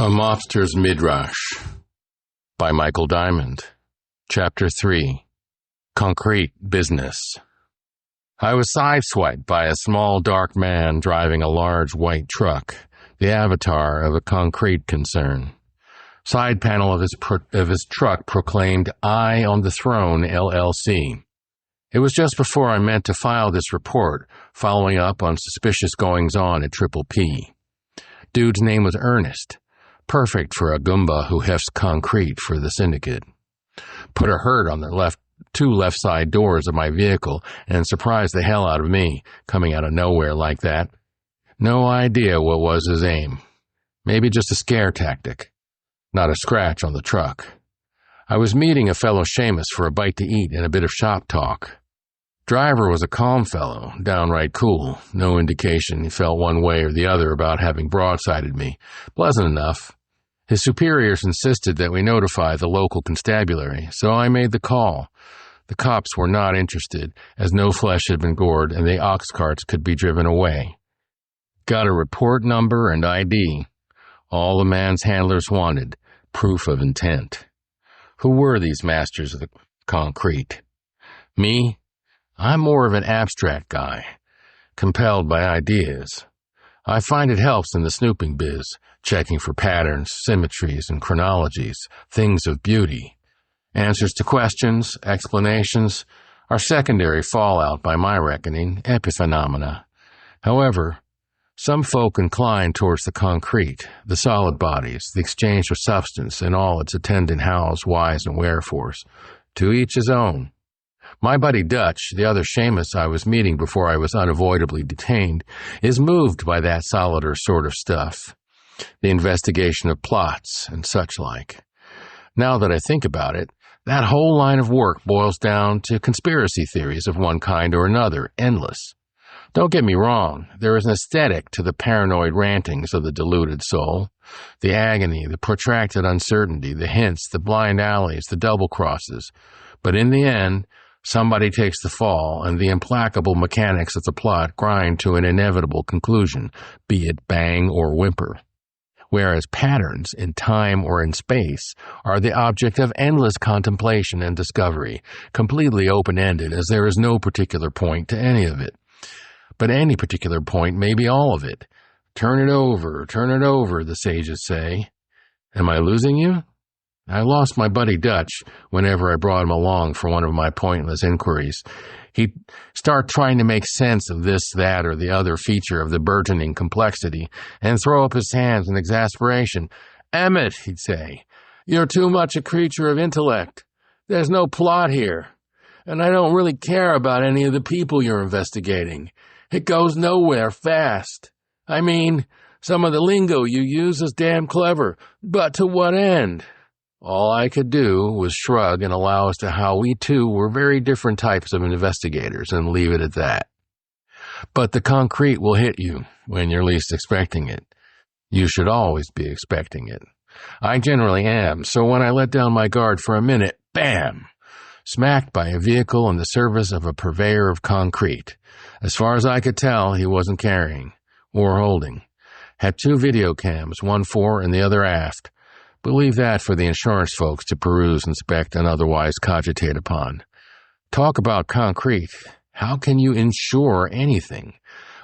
A Mobster's Midrash by Michael Diamond. Chapter 3. Concrete Business. I was sideswiped by a small dark man driving a large white truck, the avatar of a concrete concern. Side panel of his truck proclaimed, "I on the Throne, LLC." It was just before I meant to file this report, following up on suspicious goings-on at Triple P. Dude's name was Ernest. Perfect for a Goomba who hefts concrete for the syndicate. Put a hurt on the two left side doors of my vehicle and surprised the hell out of me, coming out of nowhere like that. No idea what was his aim. Maybe just a scare tactic. Not a scratch on the truck. I was meeting a fellow shamus for a bite to eat and a bit of shop talk. Driver was a calm fellow, downright cool. No indication he felt one way or the other about having broadsided me. Pleasant enough. His superiors insisted that we notify the local constabulary, so I made the call. The cops were not interested, as no flesh had been gored and the ox carts could be driven away. Got a report number and ID. All the man's handlers wanted, proof of intent. Who were these masters of the concrete? Me? I'm more of an abstract guy, compelled by ideas. I find it helps in the snooping biz, checking for patterns, symmetries, and chronologies, things of beauty. Answers to questions, explanations, are secondary fallout by my reckoning, epiphenomena. However, some folk incline towards the concrete, the solid bodies, the exchange of substance, and all its attendant hows, whys, and wherefores. To each his own. My buddy Dutch, the other shamus I was meeting before I was unavoidably detained, is moved by that solider sort of stuff. The investigation of plots and such like. Now that I think about it, that whole line of work boils down to conspiracy theories of one kind or another, endless. Don't get me wrong, there is an aesthetic to the paranoid rantings of the deluded soul. The agony, the protracted uncertainty, the hints, the blind alleys, the double crosses. But in the end, somebody takes the fall, and the implacable mechanics of the plot grind to an inevitable conclusion, be it bang or whimper. Whereas patterns, in time or in space, are the object of endless contemplation and discovery, completely open-ended, as there is no particular point to any of it. But any particular point may be all of it. Turn it over, the sages say. Am I losing you? I lost my buddy Dutch whenever I brought him along for one of my pointless inquiries. He'd start trying to make sense of this, that, or the other feature of the burgeoning complexity and throw up his hands in exasperation. "Emmett," he'd say, "you're too much a creature of intellect. There's no plot here. And I don't really care about any of the people you're investigating. It goes nowhere fast. I mean, some of the lingo you use is damn clever, but to what end?" All I could do was shrug and allow as to how we two were very different types of investigators and leave it at that. But the concrete will hit you when you're least expecting it. You should always be expecting it. I generally am, so when I let down my guard for a minute, bam! Smacked by a vehicle in the service of a purveyor of concrete. As far as I could tell, he wasn't carrying, or holding. Had two video cams, one fore and the other aft. But leave that for the insurance folks to peruse, inspect, and otherwise cogitate upon. Talk about concrete. How can you insure anything?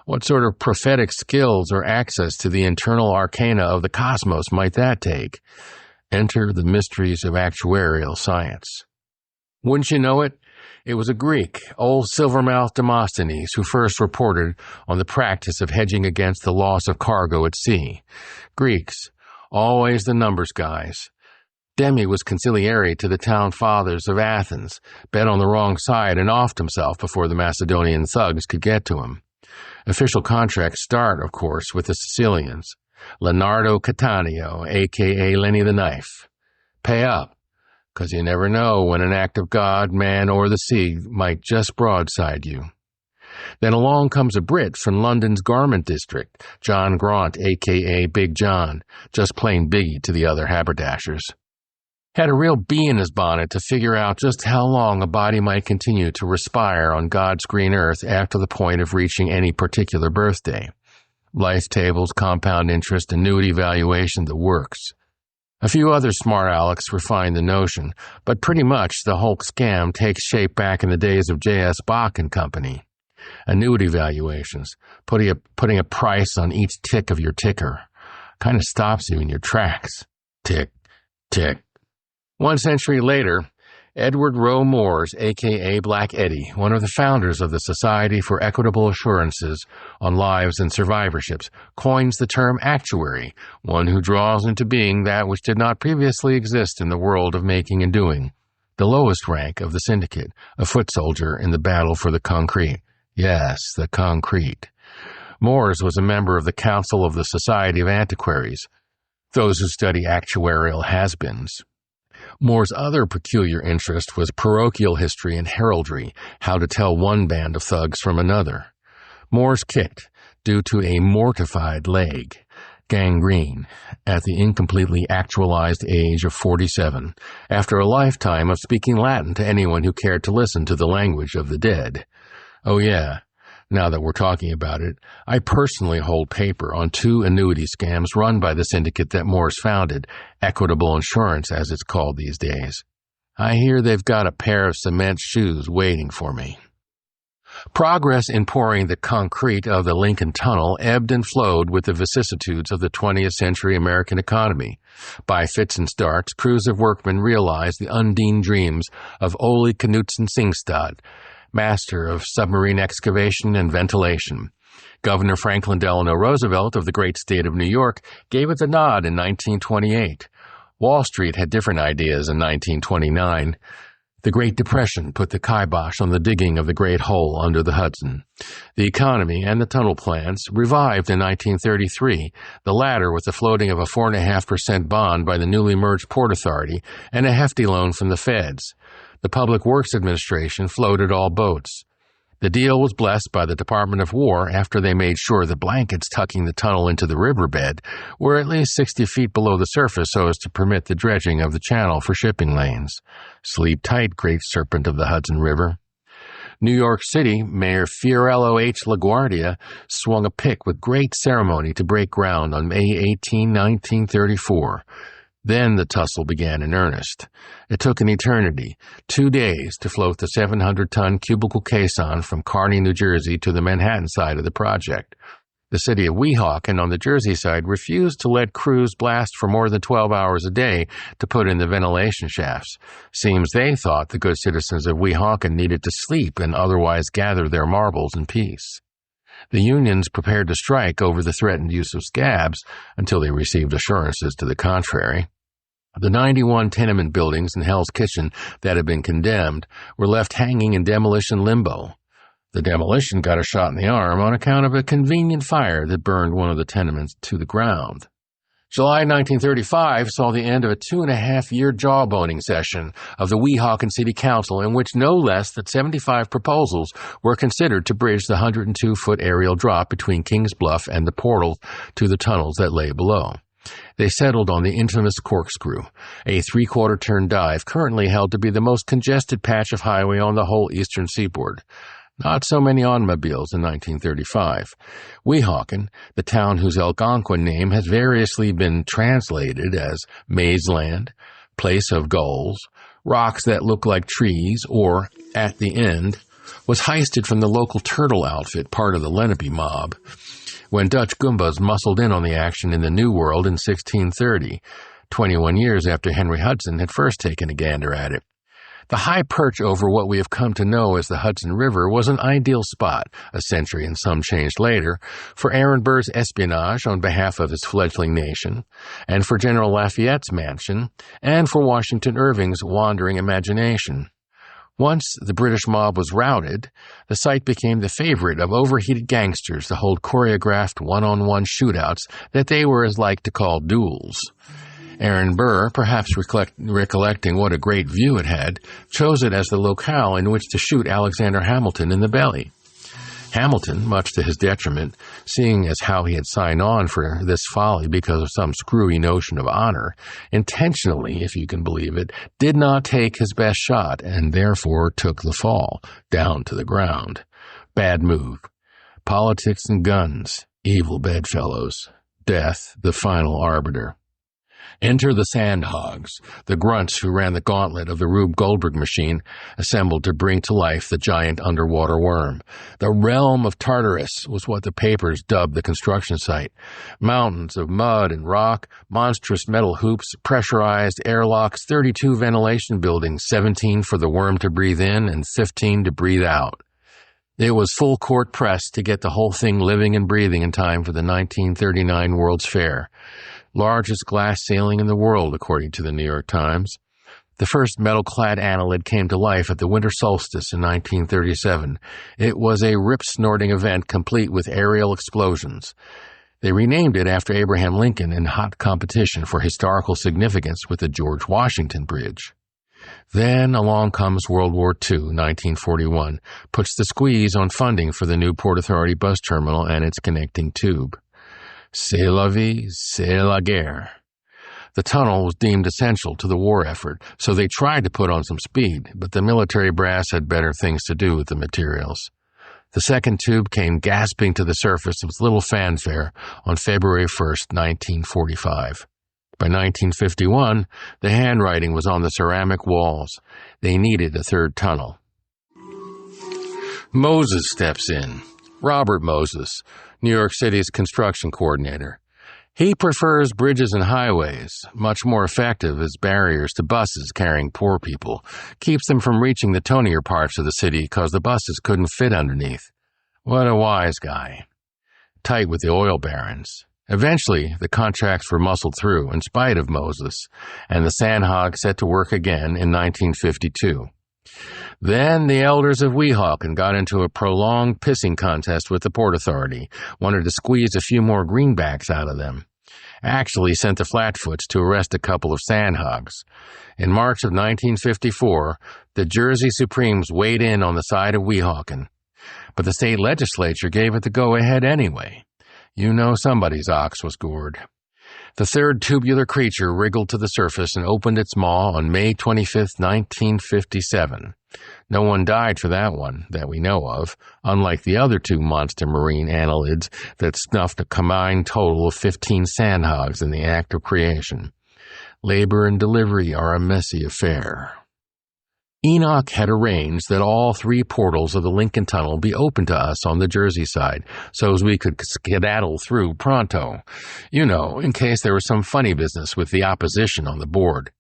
What sort of prophetic skills or access to the internal arcana of the cosmos might that take? Enter the mysteries of actuarial science. Wouldn't you know it? It was a Greek, old silver-mouthed Demosthenes, who first reported on the practice of hedging against the loss of cargo at sea. Greeks. Always the numbers guys. Demi was conciliary to the town fathers of Athens, bet on the wrong side and offed himself before the Macedonian thugs could get to him. Official contracts start, of course, with the Sicilians. Leonardo Cattaneo, a.k.a. Lenny the Knife. Pay up, 'cause you never know when an act of God, man, or the sea might just broadside you. Then along comes a Brit from London's garment district, John Grant, a.k.a. Big John, just plain Biggie to the other haberdashers. Had a real bee in his bonnet to figure out just how long a body might continue to respire on God's green earth after the point of reaching any particular birthday. life tables, compound interest, annuity valuation, the works. A few other smart alecks refined the notion, but pretty much the whole scam takes shape back in the days of J.S. Bach and Company. Annuity valuations, putting a price on each tick of your ticker, kind of stops you in your tracks. Tick, tick. 1 century later, Edward Rowe Moores, a.k.a. Black Eddie, one of the founders of the Society for Equitable Assurances on Lives and Survivorships, coins the term actuary, one who draws into being that which did not previously exist in the world of making and doing. The lowest rank of the syndicate, a foot soldier in the battle for the concrete. Yes, the concrete. Moores was a member of the Council of the Society of Antiquaries, those who study actuarial has-beens. Moore's other peculiar interest was parochial history and heraldry, how to tell one band of thugs from another. Moore's kicked due to a mortified leg, gangrene, at the incompletely actualized age of 47, after a lifetime of speaking Latin to anyone who cared to listen to the language of the dead. Oh yeah, now that we're talking about it, I personally hold paper on 2 annuity scams run by the syndicate that Moores founded, Equitable Insurance as it's called these days. I hear they've got a pair of cement shoes waiting for me. Progress in pouring the concrete of the Lincoln Tunnel ebbed and flowed with the vicissitudes of the 20th century American economy. By fits and starts, crews of workmen realized the undine dreams of Ole Knutsen Singstad, master of submarine excavation and ventilation. Governor Franklin Delano Roosevelt of the great state of New York gave it the nod in 1928. Wall Street had different ideas in 1929. The Great Depression put the kibosh on the digging of the Great Hole under the Hudson. The economy and the tunnel plans revived in 1933, the latter with the floating of a 4.5% bond by the newly merged Port Authority and a hefty loan from the feds. The Public Works Administration floated all boats. The deal was blessed by the Department of War after they made sure the blankets tucking the tunnel into the riverbed were at least 60 feet below the surface so as to permit the dredging of the channel for shipping lanes. Sleep tight, great serpent of the Hudson River. New York City Mayor Fiorello H. LaGuardia swung a pick with great ceremony to break ground on May 18, 1934. Then the tussle began in earnest. It took an eternity, 2 days, to float the 700-ton cubical caisson from Kearny, New Jersey, to the Manhattan side of the project. The city of Weehawken on the Jersey side refused to let crews blast for more than 12 hours a day to put in the ventilation shafts. Seems they thought the good citizens of Weehawken needed to sleep and otherwise gather their marbles in peace. The unions prepared to strike over the threatened use of scabs until they received assurances to the contrary. The 91 tenement buildings in Hell's Kitchen that had been condemned were left hanging in demolition limbo. The demolition got a shot in the arm on account of a convenient fire that burned one of the tenements to the ground. July 1935 saw the end of a 2.5-year jawboning session of the Weehawken City Council in which no less than 75 proposals were considered to bridge the 102-foot aerial drop between Kings Bluff and the portal to the tunnels that lay below. They settled on the infamous corkscrew, a 3/4-turn dive currently held to be the most congested patch of highway on the whole eastern seaboard. Not so many automobiles in 1935. Weehawken, the town whose Algonquin name has variously been translated as Maze Land, Place of Gulls, Rocks That Look Like Trees, or At the End, was heisted from the local turtle outfit, part of the Lenape mob, when Dutch Goombas muscled in on the action in the New World in 1630, 21 years after Henry Hudson had first taken a gander at it. The high perch over what we have come to know as the Hudson River was an ideal spot, a century and some change later, for Aaron Burr's espionage on behalf of his fledgling nation, and for General Lafayette's mansion, and for Washington Irving's wandering imagination. Once the British mob was routed, the site became the favorite of overheated gangsters to hold choreographed one-on-one shootouts that they were as like to call duels. Aaron Burr, perhaps recollecting what a great view it had, chose it as the locale in which to shoot Alexander Hamilton in the belly. Hamilton, much to his detriment, seeing as how he had signed on for this folly because of some screwy notion of honor, intentionally, if you can believe it, did not take his best shot and therefore took the fall, down to the ground. Bad move. Politics and guns, Evil bedfellows. Death, the final arbiter. Enter the sandhogs, the grunts who ran the gauntlet of the Rube Goldberg machine, assembled to bring to life the giant underwater worm. The realm of Tartarus was what the papers dubbed the construction site. Mountains of mud and rock, monstrous metal hoops, pressurized airlocks, 32 ventilation buildings, 17 for the worm to breathe in and 15 to breathe out. It was full court press to get the whole thing living and breathing in time for the 1939 World's Fair. Largest glass ceiling in the world, according to the New York Times. The first metal-clad annelid came to life at the winter solstice in 1937. It was a rip-snorting event complete with aerial explosions. They renamed it after Abraham Lincoln in hot competition for historical significance with the George Washington Bridge. Then along comes World War II, 1941, puts the squeeze on funding for the new Port Authority bus terminal and its connecting tube. C'est la vie, c'est la guerre. The tunnel was deemed essential to the war effort, so they tried to put on some speed, but the military brass had better things to do with the materials. The second tube came gasping to the surface with little fanfare on February 1st, 1945. By 1951, the handwriting was on the ceramic walls. They needed a third tunnel. Moses steps in. Robert Moses, New York City's construction coordinator. He prefers bridges and highways, much more effective as barriers to buses carrying poor people, keeps them from reaching the tonier parts of the city because the buses couldn't fit underneath. What a wise guy. Tight with the oil barons. Eventually, the contracts were muscled through in spite of Moses, and the Sandhog set to work again in 1952. Then the elders of Weehawken got into a prolonged pissing contest with the Port Authority, wanted to squeeze a few more greenbacks out of them. Actually sent the Flatfoots to arrest a couple of sandhogs. In March of 1954, the Jersey Supremes weighed in on the side of Weehawken. But the state legislature gave it the go-ahead anyway. You know somebody's ox was gored. The third tubular creature wriggled to the surface and opened its maw on May 25, 1957. No one died for that one, that we know of, unlike the other two monster marine annelids that snuffed a combined total of 15 sandhogs in the act of creation. Labor and delivery are a messy affair. Enoch had arranged that all three portals of the Lincoln Tunnel be open to us on the Jersey side, so as we could skedaddle through pronto, in case there was some funny business with the opposition on the board.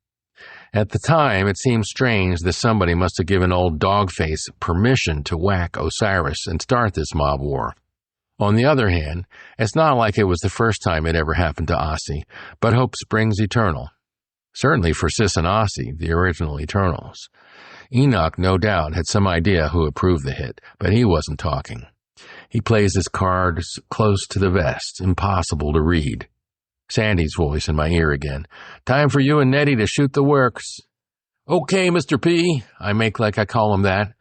At the time, it seemed strange that somebody must have given old Dogface permission to whack Osiris and start this mob war. On the other hand, it's not like it was the first time it ever happened to Ossie, but hope springs eternal. Certainly for Sis and Ossie, the original Eternals. Enoch, no doubt, had some idea who approved the hit, but he wasn't talking. He plays his cards close to the vest, impossible to read. Sandy's voice in my ear again. Time for you and Nettie to shoot the works. Okay, Mr. P. I make like I call him that,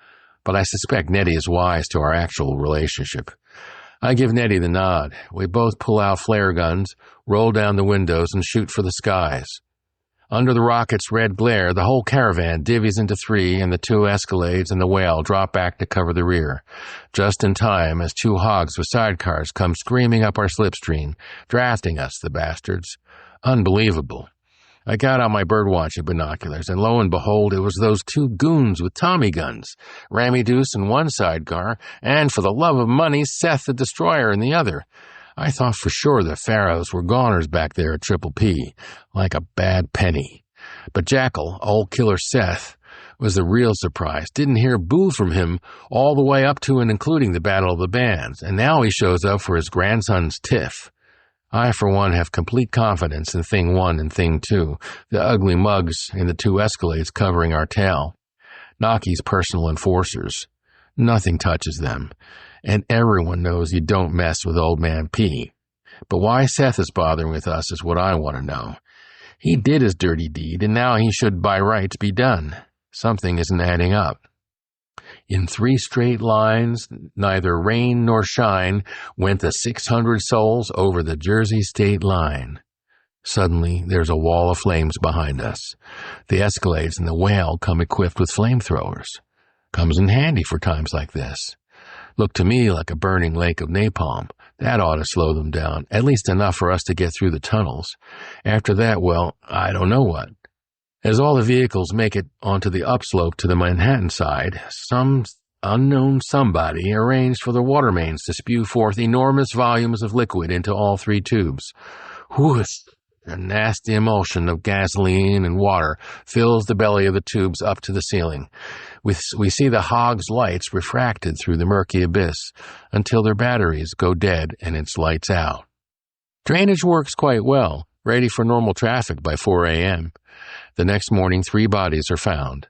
but I suspect Nettie is wise to our actual relationship. I give Nettie the nod. We both pull out flare guns, roll down the windows, and shoot for the skies. Under the rocket's red glare, the whole caravan divvies into three, and the two Escalades and the Whale drop back to cover the rear. Just in time, as two hogs with sidecars come screaming up our slipstream, drafting us, the bastards. Unbelievable. I got out my birdwatching binoculars, and lo and behold, it was those two goons with Tommy guns, Rammy Deuce in one sidecar, and, for the love of money, Seth the Destroyer in the other. I thought for sure the Pharaohs were goners back there at Triple P, like a bad penny. But Jackal, old killer Seth, was the real surprise. Didn't hear boo from him all the way up to and including the Battle of the Bands, and now he shows up for his grandson's tiff. I, for one, have complete confidence in Thing 1 and Thing 2, the ugly mugs in the two Escalades covering our tail. Naki's personal enforcers. Nothing touches them. And everyone knows you don't mess with Old Man P. But why Seth is bothering with us is what I want to know. He did his dirty deed, and now he should by rights be done. Something isn't adding up. In 3 straight lines, neither rain nor shine, went the 600 souls over the Jersey state line. Suddenly, there's a wall of flames behind us. The Escalades and the Whale come equipped with flamethrowers. Comes in handy for times like this. Looked to me like a burning lake of napalm, That ought to slow them down, at least enough for us to get through the tunnels. After that, well, I don't know what. As all the vehicles make it onto the upslope to the Manhattan side, some unknown somebody arranged for the water mains to spew forth enormous volumes of liquid into all three tubes. Whoosh! A nasty emulsion of gasoline and water fills the belly of the tubes up to the ceiling. We see the hog's lights refracted through the murky abyss until their batteries go dead and it's lights out. Drainage works quite well, ready for normal traffic by 4 a.m. The next morning, 3 bodies are found,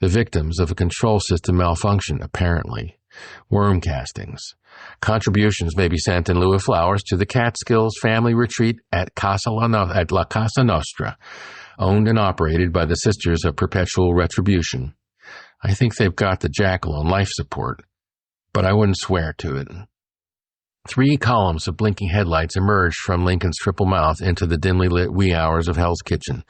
the victims of a control system malfunction, apparently. Worm castings. Contributions may be sent in lieu of flowers to the Catskills family retreat at La Casa Nostra, owned and operated by the Sisters of Perpetual Retribution. I think they've got the jackal on life support, but I wouldn't swear to it. 3 columns of blinking headlights emerged from Lincoln's triple mouth into the dimly lit wee hours of Hell's Kitchen.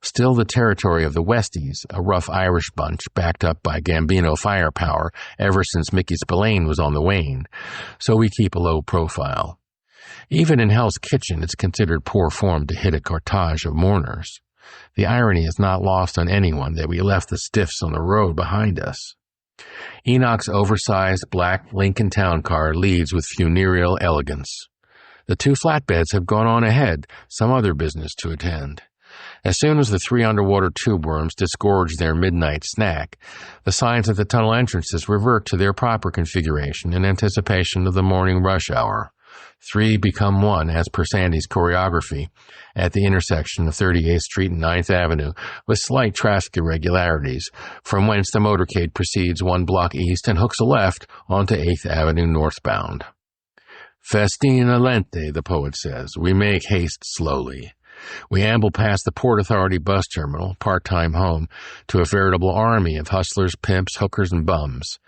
Still the territory of the Westies, a rough Irish bunch backed up by Gambino firepower ever since Mickey Spillane was on the wane, so we keep a low profile. Even in Hell's Kitchen, it's considered poor form to hit a cortege of mourners. The irony is not lost on anyone that we left the stiffs on the road behind us. Enoch's oversized black Lincoln Town Car leads with funereal elegance. The 2 flatbeds have gone on ahead, some other business to attend. As soon as the 3 underwater tube worms disgorge their midnight snack, the signs at the tunnel entrances revert to their proper configuration in anticipation of the morning rush hour. 3 become 1, as per Sandy's choreography, at the intersection of 38th Street and 9th Avenue, with slight traffic irregularities, from whence the motorcade proceeds 1 block east and hooks a left onto 8th Avenue northbound. Festina lente, the poet says. We make haste slowly. We amble past the Port Authority bus terminal, part-time home, to a veritable army of hustlers, pimps, hookers, and bums.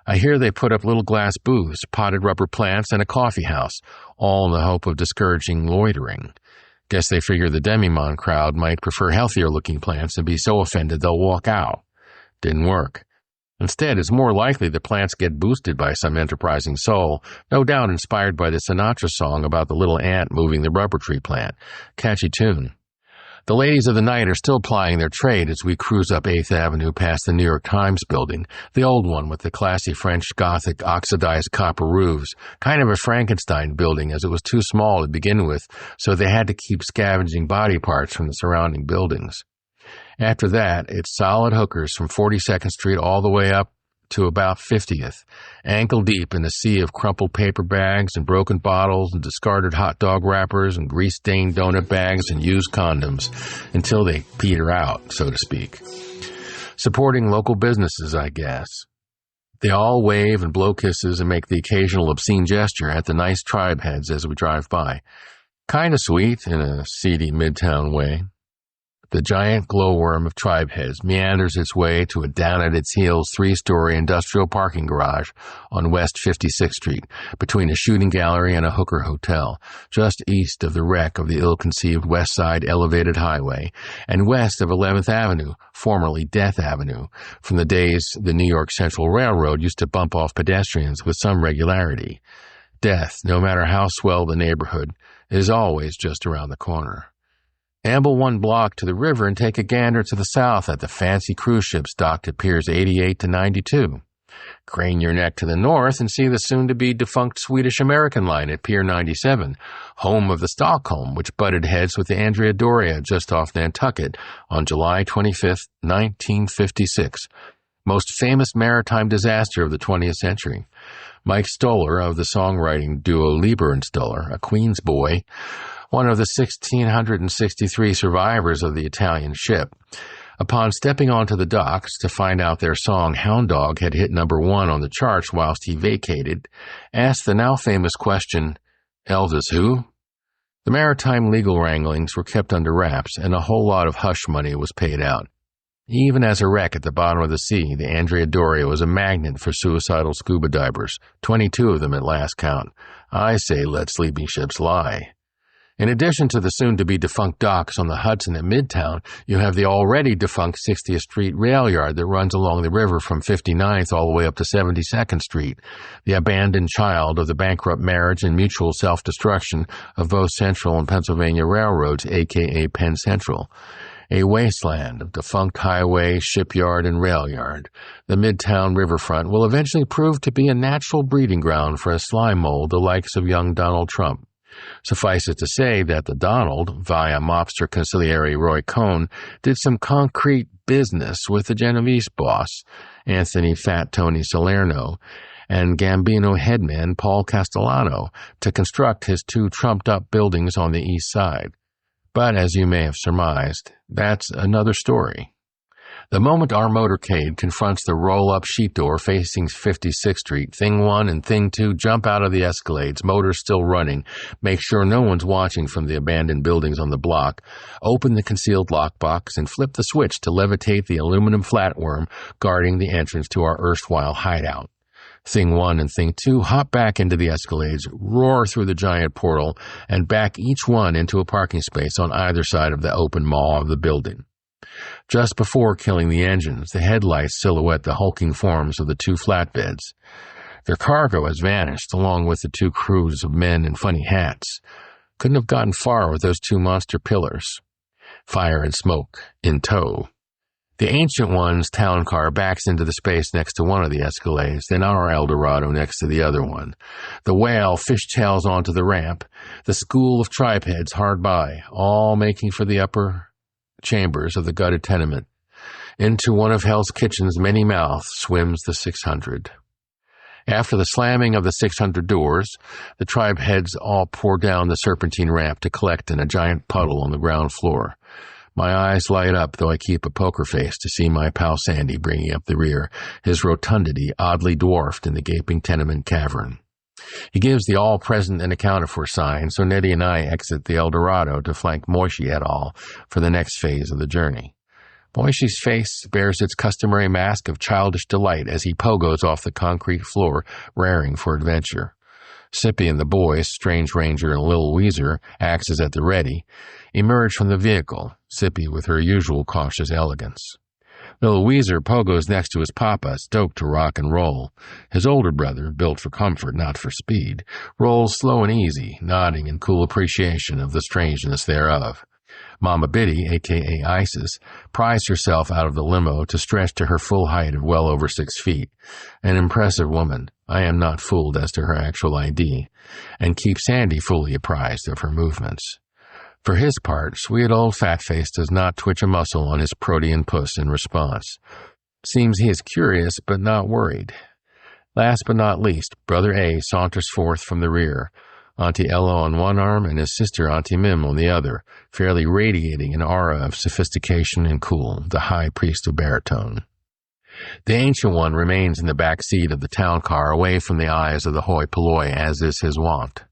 I hear they put up little glass booths, potted rubber plants, and a coffee house, all in the hope of discouraging loitering. Guess they figure the Demi-Mon crowd might prefer healthier-looking plants and be so offended they'll walk out. Didn't work. Instead, it's more likely the plants get boosted by some enterprising soul, no doubt inspired by the Sinatra song about the little ant moving the rubber tree plant. Catchy tune. The ladies of the night are still plying their trade as we cruise up 8th Avenue past the New York Times building, the old one with the classy French Gothic oxidized copper roofs, kind of a Frankenstein building as it was too small to begin with, so they had to keep scavenging body parts from the surrounding buildings. After that, it's solid hookers from 42nd Street all the way up to about 50th, ankle deep in a sea of crumpled paper bags and broken bottles and discarded hot dog wrappers and grease-stained donut bags and used condoms, until they peter out, so to speak. Supporting local businesses, I guess. They all wave and blow kisses and make the occasional obscene gesture at the nice tribe heads as we drive by. Kinda sweet in a seedy Midtown way. The giant glowworm of tribe heads meanders its way to a down-at-its-heels 3-story industrial parking garage on West 56th Street, between a shooting gallery and a hooker hotel, just east of the wreck of the ill-conceived West Side Elevated Highway, and west of 11th Avenue, formerly Death Avenue, from the days the New York Central Railroad used to bump off pedestrians with some regularity. Death, no matter how swell the neighborhood, is always just around the corner. Amble 1 block to the river and take a gander to the south at the fancy cruise ships docked at Piers 88 to 92. Crane your neck to the north and see the soon-to-be defunct Swedish-American line at Pier 97, home of the Stockholm, which butted heads with the Andrea Doria just off Nantucket on July 25, 1956, most famous maritime disaster of the 20th century. Mike Stoller of the songwriting duo Lieber and Stoller, a Queens boy, one of the 1,663 survivors of the Italian ship, upon stepping onto the docks to find out their song Hound Dog had hit number 1 on the charts whilst he vacated, asked the now famous question, "Elvis who?" The maritime legal wranglings were kept under wraps, and a whole lot of hush money was paid out. Even as a wreck at the bottom of the sea, the Andrea Doria was a magnet for suicidal scuba divers, 22 of them at last count. I say let sleeping ships lie. In addition to the soon-to-be defunct docks on the Hudson at Midtown, you have the already defunct 60th Street rail yard that runs along the river from 59th all the way up to 72nd Street, the abandoned child of the bankrupt marriage and mutual self-destruction of both Central and Pennsylvania railroads, a.k.a. Penn Central. A wasteland of defunct highway, shipyard, and rail yard, the Midtown riverfront will eventually prove to be a natural breeding ground for a slime mold the likes of young Donald Trump. Suffice it to say that the Donald, via Mobster consigliere Roy Cohn, did some concrete business with the Genovese boss, Anthony Fat Tony Salerno, and Gambino headman Paul Castellano, to construct his two trumped-up buildings on the east side. But as you may have surmised, that's another story. The moment our motorcade confronts the roll-up sheet door facing 56th Street, Thing 1 and Thing 2 jump out of the Escalades, motors still running, make sure no one's watching from the abandoned buildings on the block, open the concealed lockbox, and flip the switch to levitate the aluminum flatworm guarding the entrance to our erstwhile hideout. Thing 1 and Thing 2 hop back into the Escalades, roar through the giant portal, and back each one into a parking space on either side of the open maw of the building. Just before killing the engines, the headlights silhouette the hulking forms of the two flatbeds. Their cargo has vanished, along with the two crews of men in funny hats. Couldn't have gotten far with those two monster pillars. Fire and smoke, in tow. The Ancient One's town car backs into the space next to one of the Escalades, then our Eldorado next to the other one. The Whale fishtails onto the ramp, the school of tribeheads hard by, all making for the upper chambers of the gutted tenement. Into one of Hell's Kitchen's many mouths swims the 600. After the slamming of the 600 doors, the tribe heads all pour down the serpentine ramp to collect in a giant puddle on the ground floor. My eyes light up, though I keep a poker face to see my pal Sandy bringing up the rear, his rotundity oddly dwarfed in the gaping tenement cavern. He gives the all-present and accounted-for sign, so Nettie and I exit the Eldorado to flank Moishie et al. For the next phase of the journey. Moishie's face bears its customary mask of childish delight as he pogos off the concrete floor, raring for adventure. Sippy and the boys, Strange Ranger and Lil Weezer, axes at the ready, emerge from the vehicle, Sippy with her usual cautious elegance. Lil Weezer pogos next to his papa, stoked to rock and roll. His older brother, built for comfort, not for speed, rolls slow and easy, nodding in cool appreciation of the strangeness thereof. Mama Biddy, a.k.a. Isis, pries herself out of the limo to stretch to her full height of well over 6 feet. An impressive woman, I am not fooled as to her actual ID, and keeps Sandy fully apprised of her movements. For his part, sweet old Fatface does not twitch a muscle on his protean puss in response. Seems he is curious, but not worried. Last but not least, Brother A saunters forth from the rear, Auntie Ella on one arm and his sister Auntie Mim on the other, fairly radiating an aura of sophistication and cool, the high priest of baritone. The Ancient One remains in the back seat of the town car, away from the eyes of the hoi polloi, as is his wont.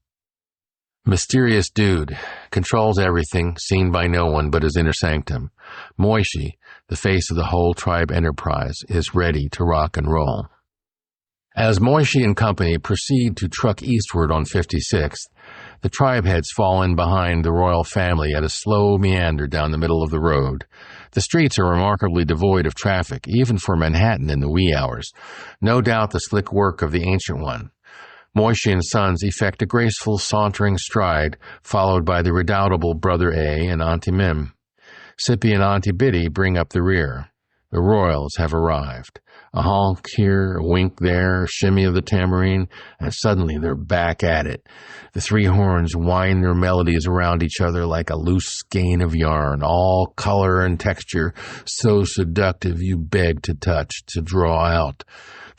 Mysterious dude, controls everything, seen by no one but his inner sanctum. Moishie, the face of the whole tribe enterprise, is ready to rock and roll. As Moishie and company proceed to truck eastward on 56th, the tribe heads fall in behind the royal family at a slow meander down the middle of the road. The streets are remarkably devoid of traffic, even for Manhattan in the wee hours. No doubt the slick work of the Ancient One. Moishie and Sons effect a graceful sauntering stride, followed by the redoubtable Brother A and Auntie Mim. Sippy and Auntie Biddy bring up the rear. The royals have arrived. A honk here, a wink there, a shimmy of the tambourine, and suddenly they're back at it. The three horns wind their melodies around each other like a loose skein of yarn, all color and texture, so seductive you beg to touch, to draw out.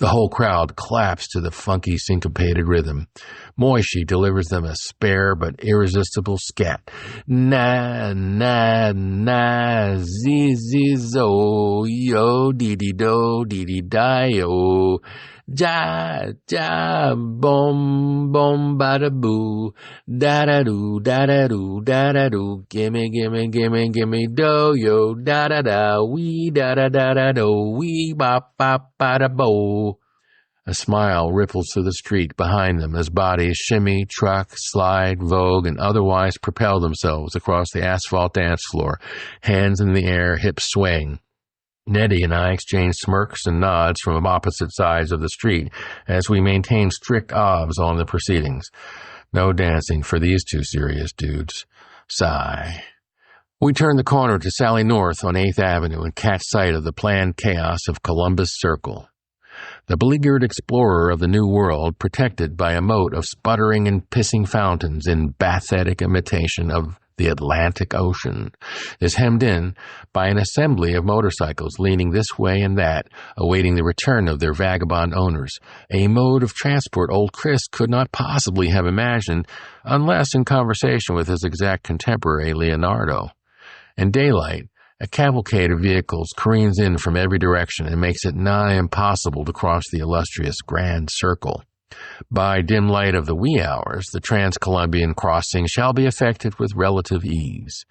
The whole crowd claps to the funky syncopated rhythm. Moishie delivers them a spare but irresistible scat. Na, na, na, zee, zee, zo, yo, dee, dee, do, dee, dee, die, yo. Ja, ja, boom, boom, bada, boo. Da-da-doo, da-da-doo, da-da-doo. Gimme, gimme, gimme, gimme, do, yo. Da-da-da, wee, da-da-da-da-do, wee, bop, bop, bada, bo. A smile ripples through the street behind them as bodies shimmy, truck, slide, vogue, and otherwise propel themselves across the asphalt dance floor, hands in the air, hips swaying. Nettie and I exchange smirks and nods from opposite sides of the street as we maintain strict obs on the proceedings. No dancing for these two serious dudes. Sigh. We turn the corner to sally north on 8th Avenue and catch sight of the planned chaos of Columbus Circle. The beleaguered explorer of the New World, protected by a moat of sputtering and pissing fountains in bathetic imitation of the Atlantic Ocean, is hemmed in by an assembly of motorcycles leaning this way and that, awaiting the return of their vagabond owners, a mode of transport old Chris could not possibly have imagined unless in conversation with his exact contemporary Leonardo. In daylight, a cavalcade of vehicles careens in from every direction and makes it nigh impossible to cross the illustrious Grand Circle. By dim light of the wee hours, the trans-Columbian crossing shall be effected with relative ease.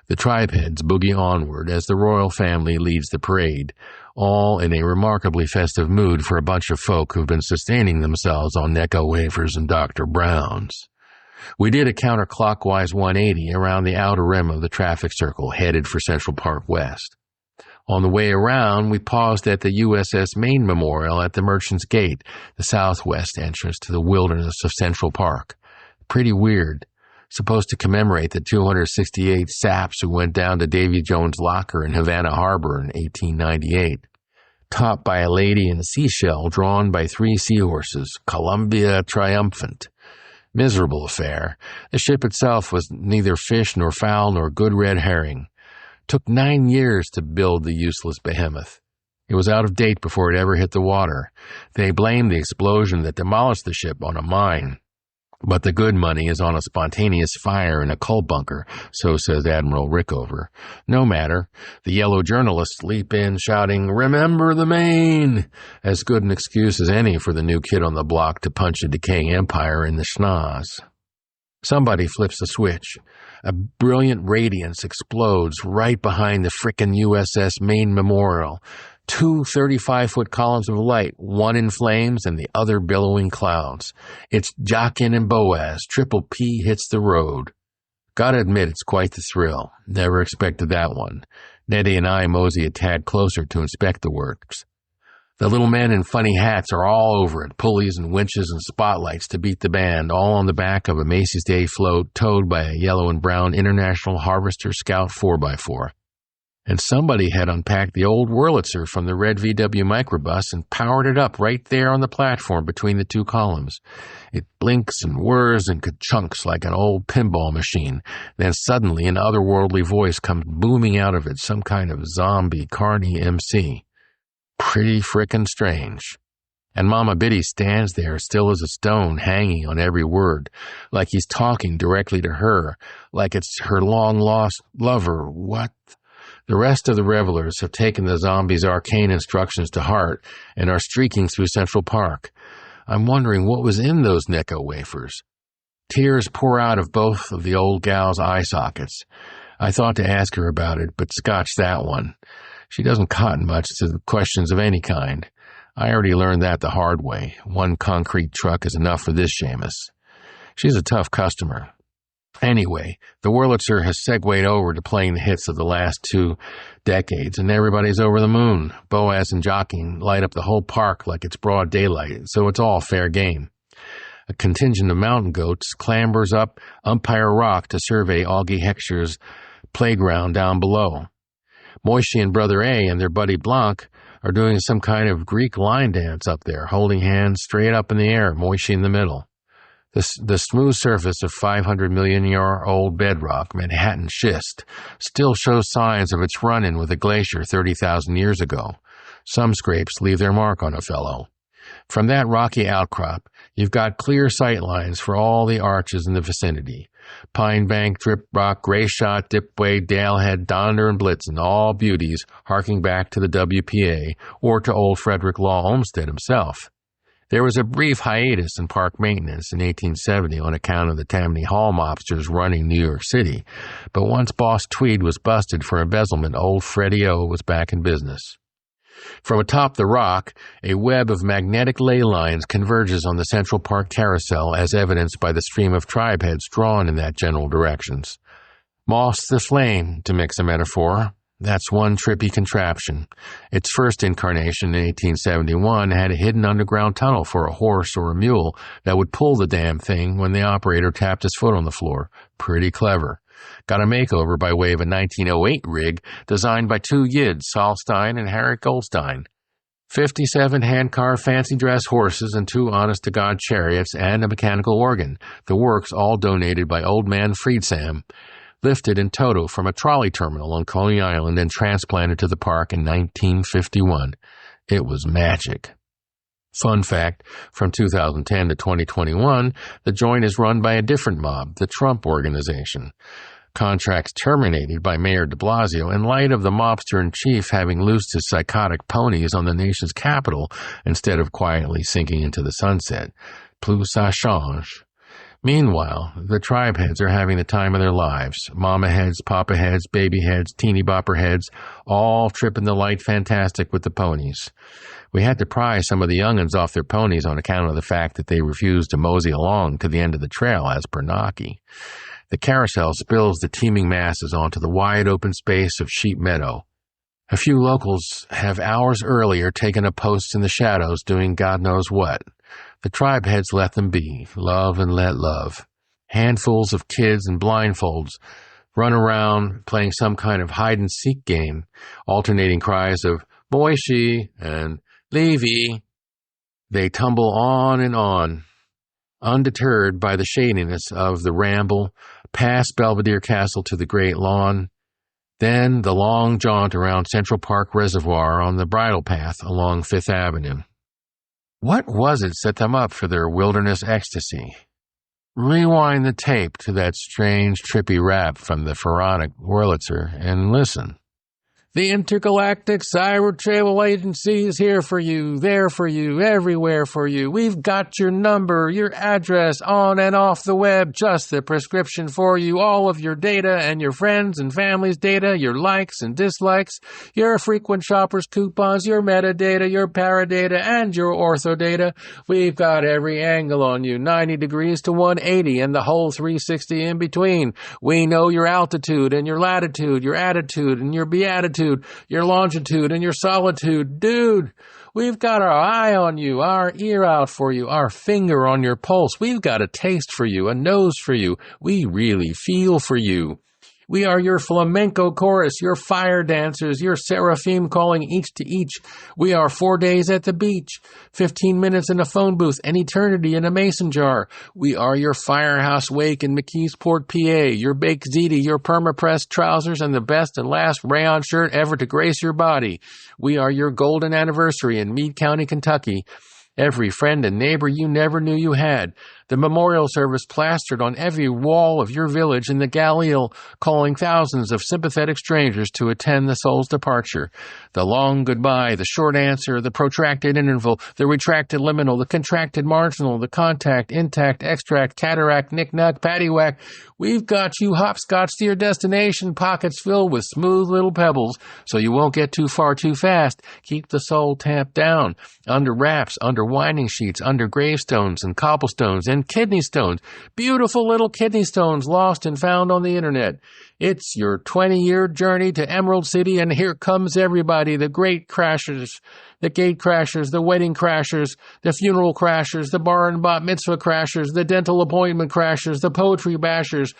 The tribe-heads boogie onward as the royal family leads the parade, all in a remarkably festive mood for a bunch of folk who've been sustaining themselves on Necco wafers and Dr. Browns. We did a counterclockwise 180 around the outer rim of the traffic circle, headed for Central Park West. On the way around, we paused at the USS Maine Memorial at the Merchant's Gate, the southwest entrance to the wilderness of Central Park. Pretty weird. Supposed to commemorate the 268 saps who went down to Davy Jones' locker in Havana Harbor in 1898. Topped by a lady in a seashell drawn by 3 seahorses, Columbia Triumphant. Miserable affair. The ship itself was neither fish nor fowl nor good red herring. Took 9 years to build the useless behemoth. It was out of date before it ever hit the water. They blamed the explosion that demolished the ship on a mine. But the good money is on a spontaneous fire in a coal bunker, so says Admiral Rickover. No matter. The yellow journalists leap in, shouting, "Remember the Maine!" As good an excuse as any for the new kid on the block to punch a decaying empire in the schnoz. Somebody flips a switch. A brilliant radiance explodes right behind the frickin' USS Maine Memorial. 2 35-foot columns of light, one in flames and the other billowing clouds. It's Jockin and Boaz. Triple P hits the road. Gotta admit, it's quite the thrill. Never expected that one. Nettie and I mosey a tad closer to inspect the works. The little men in funny hats are all over it, pulleys and winches and spotlights to beat the band, all on the back of a Macy's Day float towed by a yellow and brown International Harvester Scout 4x4. And somebody had unpacked the old Wurlitzer from the red VW microbus and powered it up right there on the platform between the 2 columns. It blinks and whirs and ka-chunks like an old pinball machine. Then suddenly an otherworldly voice comes booming out of it, some kind of zombie carny MC. Pretty frickin' strange. And Mama Biddy stands there still as a stone, hanging on every word, like he's talking directly to her, like it's her long-lost lover. What? The rest of the revelers have taken the zombie's arcane instructions to heart and are streaking through Central Park. I'm wondering what was in those Necco wafers. Tears pour out of both of the old gal's eye sockets. I thought to ask her about it, but scotched that one. She doesn't cotton much to questions of any kind. I already learned that the hard way. 1 concrete truck is enough for this shamus. She's a tough customer. Anyway, the Wurlitzer has segued over to playing the hits of the last 2 decades, and everybody's over the moon. Boaz and Jocking light up the whole park like it's broad daylight, so it's all fair game. A contingent of mountain goats clambers up Umpire Rock to survey Augie Heckscher's playground down below. Moishie and Brother A and their buddy Blanc are doing some kind of Greek line dance up there, holding hands straight up in the air, Moishie in the middle. The smooth surface of 500-million-year-old bedrock, Manhattan schist, still shows signs of its run-in with a glacier 30,000 years ago. Some scrapes leave their mark on a fellow. From that rocky outcrop, you've got clear sight lines for all the arches in the vicinity. Pine Bank, Drip Rock, Gray Shot, Dipway, Dalehead, Donder, and Blitzen, all beauties harking back to the WPA or to old Frederick Law Olmsted himself. There was a brief hiatus in park maintenance in 1870 on account of the Tammany Hall mobsters running New York City, but once Boss Tweed was busted for embezzlement, old Freddie O was back in business. From atop the rock, a web of magnetic ley lines converges on the Central Park carousel as evidenced by the stream of tribe heads drawn in that general directions. Moss the Flame, to mix a metaphor. That's one trippy contraption. Its first incarnation in 1871 had a hidden underground tunnel for a horse or a mule that would pull the damn thing when the operator tapped his foot on the floor. Pretty clever. Got a makeover by way of a 1908 rig designed by two Yids, Saul Stein and Harriet Goldstein. 57 hand-carved fancy-dress horses and 2 honest-to-God chariots and a mechanical organ, the works all donated by Old Man Friedsam, lifted in toto from a trolley terminal on Coney Island and transplanted to the park in 1951. It was magic. Fun fact, from 2010 to 2021, the joint is run by a different mob, the Trump Organization. Contracts terminated by Mayor de Blasio in light of the mobster-in-chief having loosed his psychotic ponies on the nation's capital instead of quietly sinking into the sunset. Plus ça change. Meanwhile, the tribe heads are having the time of their lives. Mama heads, papa heads, baby heads, teeny bopper heads, all tripping the light fantastic with the ponies. We had to pry some of the young'uns off their ponies on account of the fact that they refused to mosey along to the end of the trail as per Naki. The carousel spills the teeming masses onto the wide open space of Sheep Meadow. A few locals have hours earlier taken up posts in the shadows doing God knows what. The tribe heads let them be, love and let love. Handfuls of kids in blindfolds run around playing some kind of hide-and-seek game, alternating cries of Moishie and Levy. They tumble on and on, undeterred by the shadiness of the ramble, past Belvedere Castle to the Great Lawn, then the long jaunt around Central Park Reservoir on the bridle path along Fifth Avenue. What was it set them up for their wilderness ecstasy? Rewind the tape to that strange, trippy rap from the Pharaonic Wurlitzer and listen. The intergalactic cyber travel agency is here for you, there for you, everywhere for you. We've got your number, your address, on and off the web, just the prescription for you, all of your data and your friends and family's data, your likes and dislikes, your frequent shoppers coupons, your metadata, your paradata, and your ortho data. We've got every angle on you, 90 degrees to 180, and the whole 360 in between. We know your altitude and your latitude, your attitude and your beatitude, your longitude and your solitude. Dude, we've got our eye on you, our ear out for you, our finger on your pulse. We've got a taste for you, a nose for you. We really feel for you. We are your flamenco chorus, your fire dancers, your seraphim calling each to each. We are 4 days at the beach, 15 minutes in a phone booth, an eternity in a mason jar. We are your firehouse wake in McKeesport, PA, your baked ziti, your perma-pressed trousers, and the best and last rayon shirt ever to grace your body. We are your golden anniversary in Meade County, Kentucky. Every friend and neighbor you never knew you had. The memorial service plastered on every wall of your village in the Galileo, calling thousands of sympathetic strangers to attend the soul's departure. The long goodbye, the short answer, the protracted interval, the retracted liminal, the contracted marginal, the contact, intact, extract, cataract, knick-knack, paddywhack. We've got you hopscotch to your destination, pockets filled with smooth little pebbles, so you won't get too far too fast. Keep the soul tamped down, under wraps, under winding sheets, under gravestones and cobblestones and kidney stones, beautiful little kidney stones lost and found on the internet. It's your 20-year journey to Emerald City, and here comes everybody, the great crashers, the gate crashers, the wedding crashers, the funeral crashers, the bar and bat mitzvah crashers, the dental appointment crashers, the poetry bashers,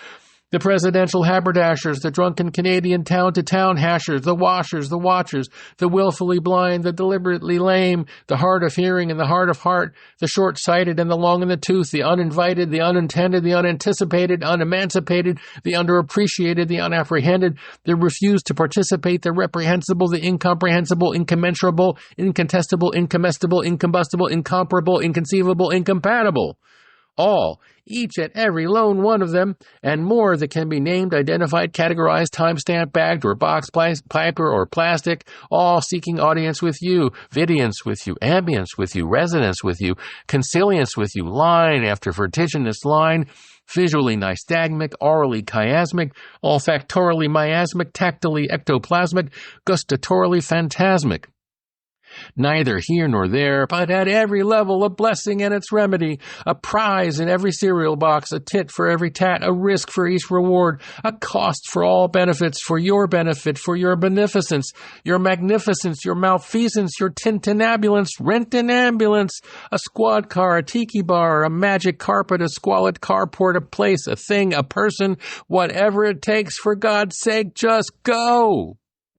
the presidential haberdashers, the drunken Canadian town-to-town hashers, the washers, the watchers, the willfully blind, the deliberately lame, the hard of hearing and the hard of heart, the short-sighted and the long in the tooth, the uninvited, the unintended, the unanticipated, unemancipated, the underappreciated, the unapprehended, the refused to participate, the reprehensible, the incomprehensible, incommensurable, incontestable, incomestible, incombustible, incomparable, inconceivable, incompatible. All, each and every lone one of them, and more that can be named, identified, categorized, time-stamped, bagged, or box, paper, or plastic, all seeking audience with you, vidience with you, ambience with you, resonance with you, consilience with you, line after vertiginous line, visually nystagmic, orally chiasmic, olfactorily miasmic, tactily ectoplasmic, gustatorily phantasmic. Neither here nor there, but at every level a blessing and its remedy, a prize in every cereal box, a tit for every tat, a risk for each reward, a cost for all benefits, for your benefit, for your beneficence, your magnificence, your malfeasance, your tintinabulance, rent an ambulance, a squad car, a tiki bar, a magic carpet, a squalid carport, a place, a thing, a person, whatever it takes, for God's sake, just go.